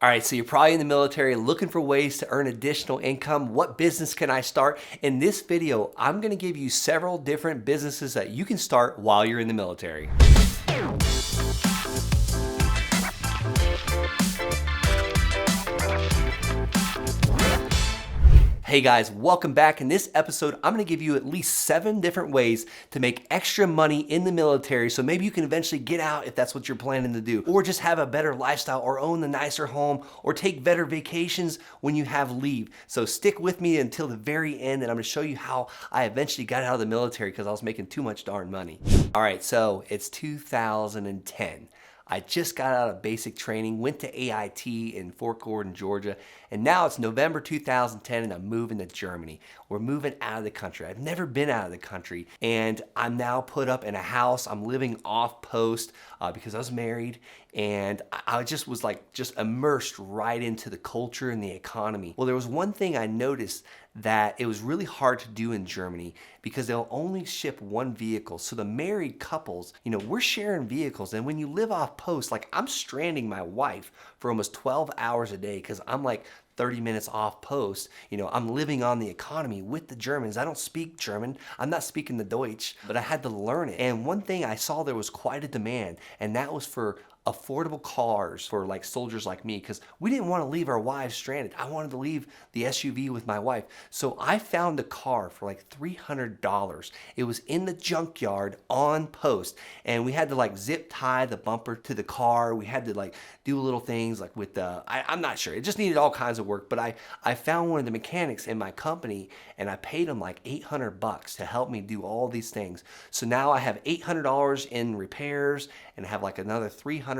All right, so you're probably in the military looking for ways to earn additional income. What business can I start? In this video, I'm gonna give you several different businesses that you can start while you're in the military. Hey guys, welcome back. In this episode, I'm gonna give you at least 7 different ways to make extra money in the military so maybe you can eventually get out if that's what you're planning to do, or just have a better lifestyle, or own the nicer home, or take better vacations when you have leave. So stick with me until the very end and I'm gonna show you how I eventually got out of the military because I was making too much darn money. All right, so it's 2010. I just got out of basic training, went to AIT in Fort Gordon, Georgia, and now it's November 2010 and I'm moving to Germany. We're moving out of the country. I've never been out of the country, and I'm now put up in a house. I'm living off post because I was married, and I just was just immersed right into the culture and the economy. Well, there was one thing I noticed that it was really hard to do in Germany because they'll only ship one vehicle. So the married couples, we're sharing vehicles. And when you live off post, like I'm stranding my wife for almost 12 hours a day because I'm like 30 minutes off post. I'm living on the economy with the Germans. I don't speak German. I'm not speaking the Deutsch, but I had to learn it. And one thing I saw, there was quite a demand, and that was for affordable cars for like soldiers like me, because we didn't want to leave our wives stranded. I wanted to leave the SUV with my wife. So I found a car for like $300. It was in the junkyard on post, and we had to like zip tie the bumper to the car. We had to like do little things like with the, I'm not sure. It just needed all kinds of work, but I found one of the mechanics in my company and I paid him like $800 to help me do all these things. So now I have $800 in repairs and I have like another $300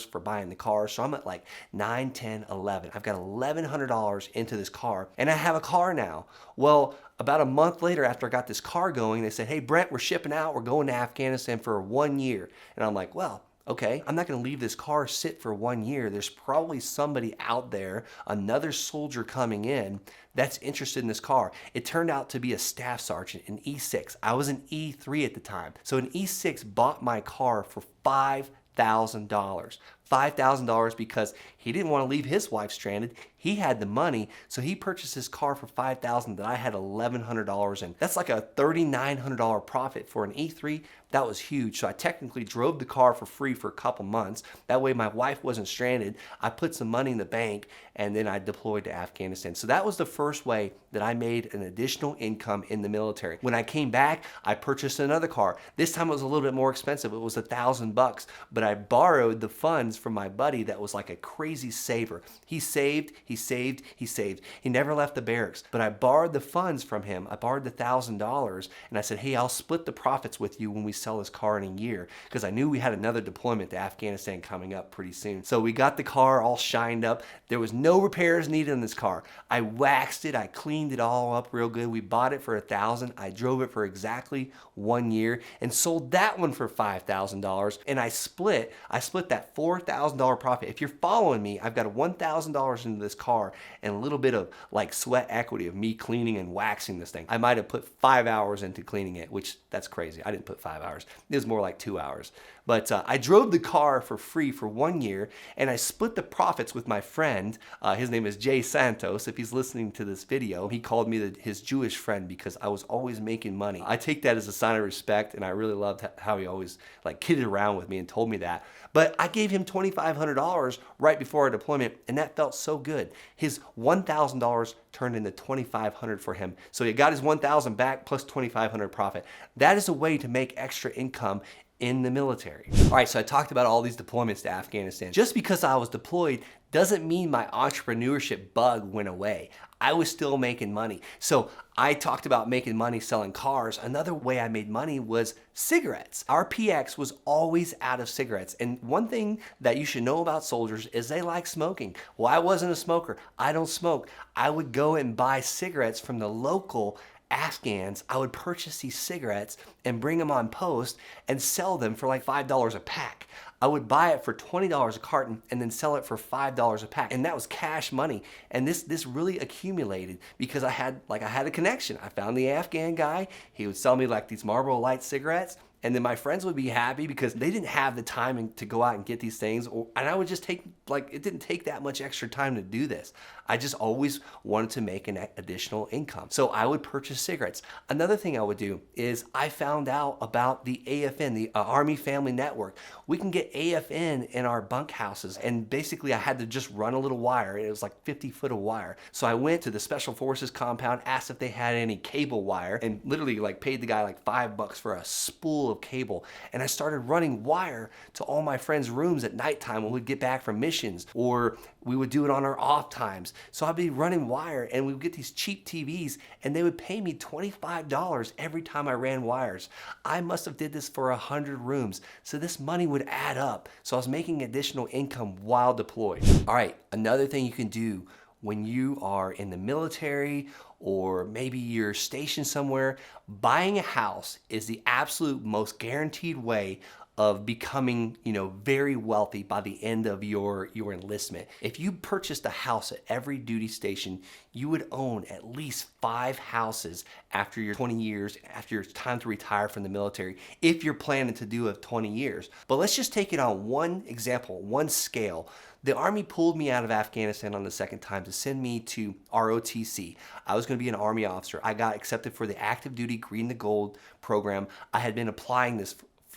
for buying the car. So I'm at like 9, 10, 11. I've got $1,100 into this car and I have a car now. Well, about a month later after I got this car going, they said, hey Brent, we're shipping out. We're going to Afghanistan for 1 year. And I'm like, well, okay, I'm not gonna leave this car sit for 1 year. There's probably somebody out there, another soldier coming in that's interested in this car. It turned out to be a staff sergeant, an E6. I was an E3 at the time. So an E6 bought my car for $5,000. $5,000 because he didn't want to leave his wife stranded. He had the money, so he purchased his car for $5,000 that I had $1,100 in. That's like a $3,900 profit for an E3. That was huge. So I technically drove the car for free for a couple months. That way my wife wasn't stranded. I put some money in the bank and then I deployed to Afghanistan. So that was the first way that I made an additional income in the military. When I came back, I purchased another car. This time it was a little bit more expensive. It was $1,000, but I borrowed the funds from my buddy that was like a crazy saver. He saved. He never left the barracks, but I borrowed the funds from him. I borrowed the $1,000 and I said, hey, I'll split the profits with you when we sell this car in a year, because I knew we had another deployment to Afghanistan coming up pretty soon. So we got the car all shined up. There was no repairs needed in this car. I waxed it. I cleaned it all up real good. We bought it for $1,000. I drove it for exactly 1 year and sold that one for $5,000. And I split that $4,000 profit. If you're following me, I've got $1,000 into this car and a little bit of like sweat equity of me cleaning and waxing this thing. I might have put 5 hours into cleaning it, which that's crazy. I didn't put 5 hours. It was more like 2 hours. But I drove the car for free for 1 year and I split the profits with my friend. His name is Jay Santos. If he's listening to this video, he called me his Jewish friend because I was always making money. I take that as a sign of respect, and I really loved how he always like kidded around with me and told me that. But I gave him $2,500 right before our deployment, and that felt so good. His $1,000 turned into $2,500 for him. So he got his $1,000 back plus $2,500 profit. That is a way to make extra income in the military. All right, so I talked about all these deployments to Afghanistan. Just because I was deployed doesn't mean my entrepreneurship bug went away. I was still making money. So I talked about making money selling cars. Another way I made money was cigarettes. Our PX was always out of cigarettes. And one thing that you should know about soldiers is they like smoking. Well, I wasn't a smoker. I don't smoke. I would go and buy cigarettes from the local Afghans. I would purchase these cigarettes and bring them on post and sell them for like $5 a pack. I would buy it for $20 a carton and then sell it for $5 a pack. And that was cash money. And this really accumulated because I had a connection. I found the Afghan guy. He would sell me like these Marlboro Light cigarettes. And then my friends would be happy because they didn't have the time to go out and get these things. And I would just take, like, it didn't take that much extra time to do this. I just always wanted to make an additional income. So I would purchase cigarettes. Another thing I would do is I found out about the AFN, the Army Family Network. We can get AFN in our bunk houses. And basically I had to just run a little wire. It was like 50 foot of wire. So I went to the Special Forces compound, asked if they had any cable wire, and literally like paid the guy like $5 for a spool of cable. And I started running wire to all my friends' rooms at nighttime when we'd get back from missions, or we would do it on our off times. So I'd be running wire and we would get these cheap TVs and they would pay me $25 every time I ran wires. I must have did this for 100 rooms. So this money would add up. So I was making additional income while deployed. All right, another thing you can do when you are in the military or maybe you're stationed somewhere, buying a house is the absolute most guaranteed way of becoming, very wealthy by the end of your enlistment. If you purchased a house at every duty station, you would own at least 5 houses after your 20 years, after it's time to retire from the military, if you're planning to do it 20 years. But let's just take it on one example, one scale. The Army pulled me out of Afghanistan on the second time to send me to ROTC. I was going to be an Army officer. I got accepted for the active duty Green to Gold program. I had been applying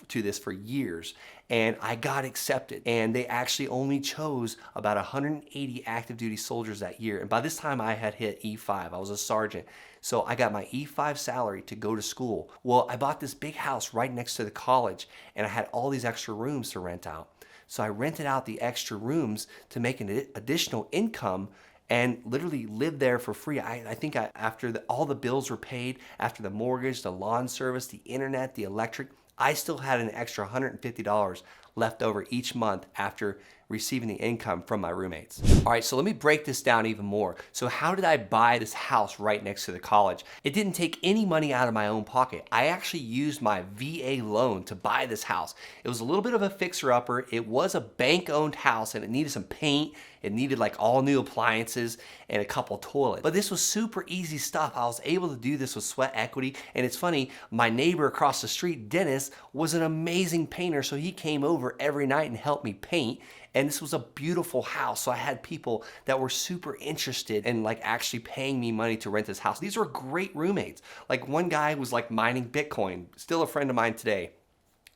to this for years, and I got accepted, and they actually only chose about 180 active duty soldiers that year. And by this time I had hit E5. I was a sergeant. So I got my E5 salary to go to school. Well, I bought this big house right next to the college, and I had all these extra rooms to rent out. So I rented out the extra rooms to make an additional income and literally lived there for free. I think after all the bills were paid, after the mortgage, the lawn service, the internet, the electric, I still had an extra $150 left over each month after receiving the income from my roommates. All right, so let me break this down even more. So how did I buy this house right next to the college? It didn't take any money out of my own pocket. I actually used my VA loan to buy this house. It was a little bit of a fixer-upper. It was a bank-owned house and it needed some paint. It needed like all new appliances and a couple toilets. But this was super easy stuff. I was able to do this with sweat equity. And it's funny, my neighbor across the street, Dennis, was an amazing painter. So he came over every night and helped me paint. And this was a beautiful house. So I had people that were super interested in like actually paying me money to rent this house. These were great roommates. Like one guy was like mining Bitcoin, still a friend of mine today.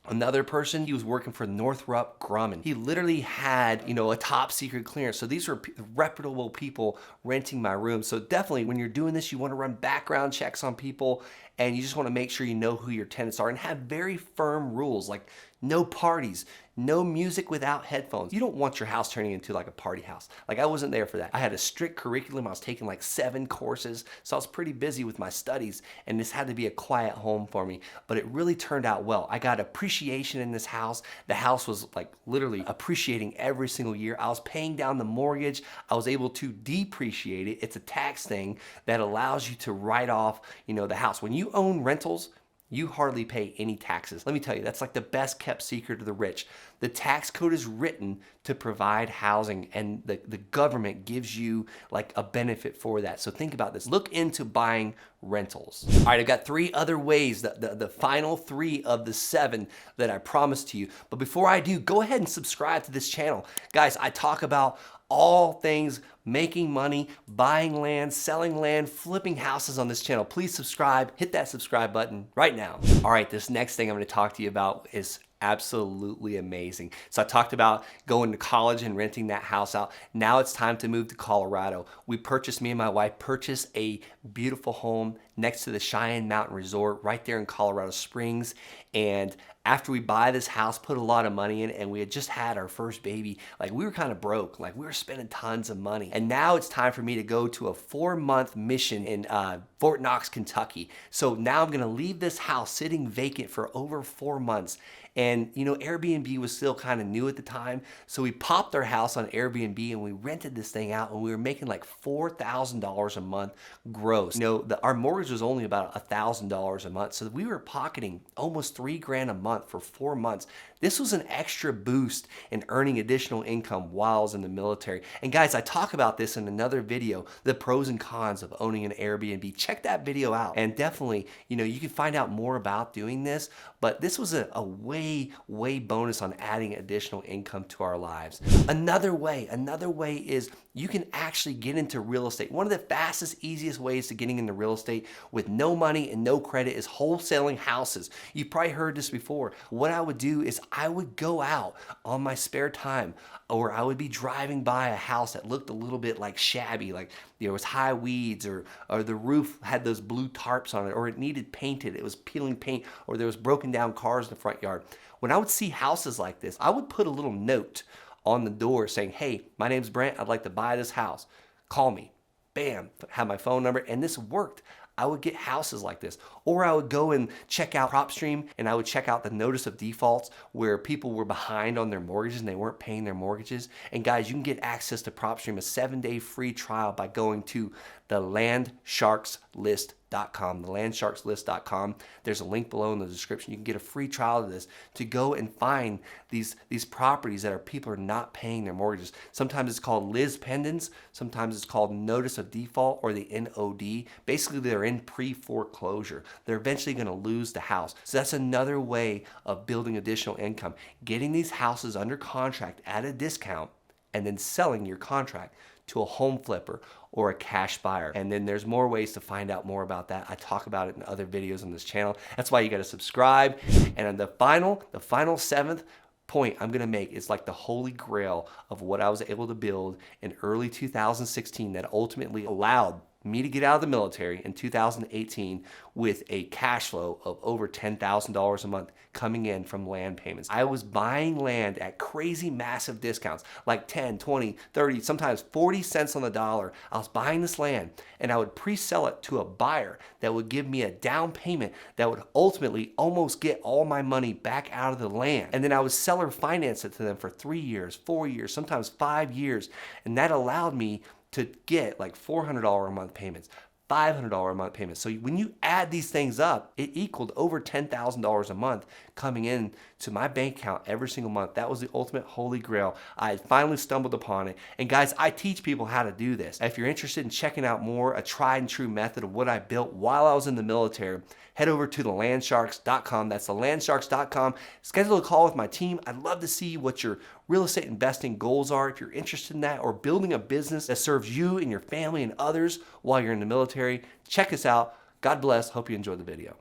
Another person, he was working for Northrop Grumman. He literally had, a top secret clearance. So these were reputable people renting my room. So definitely when you're doing this, you want to run background checks on people and you just want to make sure you know who your tenants are and have very firm rules like no parties, no music without headphones. You don't want your house turning into like a party house. Like I wasn't there for that. I had a strict curriculum. I was taking like 7 courses. So I was pretty busy with my studies and this had to be a quiet home for me, but it really turned out well. I got appreciation in this house. The house was like literally appreciating every single year. I was paying down the mortgage. I was able to depreciate it. It's a tax thing that allows you to write off, the house. When you own rentals, you hardly pay any taxes. Let me tell you, that's like the best kept secret of the rich. The tax code is written to provide housing and the government gives you like a benefit for that. So think about this. Look into buying rentals. All right, I've got 3 other ways, the final 3 of the 7 that I promised to you. But before I do, go ahead and subscribe to this channel. Guys, I talk about all things making money, buying land, selling land, flipping houses on this channel. Please subscribe, hit that subscribe button right now. All right, this next thing I'm gonna talk to you about is absolutely amazing. So I talked about going to college and renting that house out. Now it's time to move to Colorado. Me and my wife purchased a beautiful home next to the Cheyenne Mountain Resort right there in Colorado Springs. And after we buy this house, put a lot of money in it, and we had just had our first baby, like we were kind of broke, like we were spending tons of money. And now it's time for me to go to a 4-month mission in Fort Knox, Kentucky. So now I'm gonna leave this house sitting vacant for over 4 months. And Airbnb was still kind of new at the time. So we popped our house on Airbnb and we rented this thing out and we were making like $4,000 a month gross. Our mortgage mortgage was only about $1,000 a month. So we were pocketing almost $3,000 a month for 4 months. This was an extra boost in earning additional income while I was in the military. And guys, I talk about this in another video, the pros and cons of owning an Airbnb. Check that video out. And definitely, you can find out more about doing this, but this was a way bonus on adding additional income to our lives. Another way is you can actually get into real estate. One of the fastest, easiest ways to getting into real estate with no money and no credit is wholesaling houses. You've probably heard this before. What I would do is I would go out on my spare time, or I would be driving by a house that looked a little bit like shabby, like there was high weeds, or the roof had those blue tarps on it, or it needed painted, it was peeling paint, or there was broken down cars in the front yard. When I would see houses like this, I would put a little note on the door saying, hey, my name's Brent, I'd like to buy this house. Call me. Bam, have my phone number, and this worked. I would get houses like this. Or I would go and check out PropStream, and I would check out the notice of defaults where people were behind on their mortgages and they weren't paying their mortgages. And guys, you can get access to PropStream, a 7-day free trial, by going to the landsharkslist.com, the landsharkslist.com. There's a link below in the description. You can get a free trial of this to go and find these properties that people are not paying their mortgages. Sometimes it's called Liz Pendens, sometimes it's called notice of default, or the NOD. Basically, they're in pre-foreclosure. They're eventually going to lose the house. So that's another way of building additional income, getting these houses under contract at a discount and then selling your contract to a home flipper or a cash buyer. And then there's more ways to find out more about that. I talk about it in other videos on this channel. That's why you got to subscribe. And the final seventh point I'm gonna make is like the holy grail of what I was able to build in early 2016 that ultimately allowed me to get out of the military in 2018 with a cash flow of over $10,000 a month coming in from land payments. I was buying land at crazy massive discounts, like 10, 20, 30, sometimes 40 cents on the dollar. I was buying this land and I would pre-sell it to a buyer that would give me a down payment that would ultimately almost get all my money back out of the land. And then I would seller finance it to them for 3 years, 4 years, sometimes 5 years. And that allowed me to get like $400 a month payments, $500 a month payments. So when you add these things up, it equaled over $10,000 a month coming in to my bank account every single month. That was the ultimate holy grail. I had finally stumbled upon it. And guys, I teach people how to do this. If you're interested in checking out more, a tried and true method of what I built while I was in the military, head over to thelandsharks.com. That's thelandsharks.com. Schedule a call with my team. I'd love to see what your real estate investing goals are if you're interested in that, or building a business that serves you and your family and others while you're in the military. Check us out. God bless. Hope you enjoyed the video.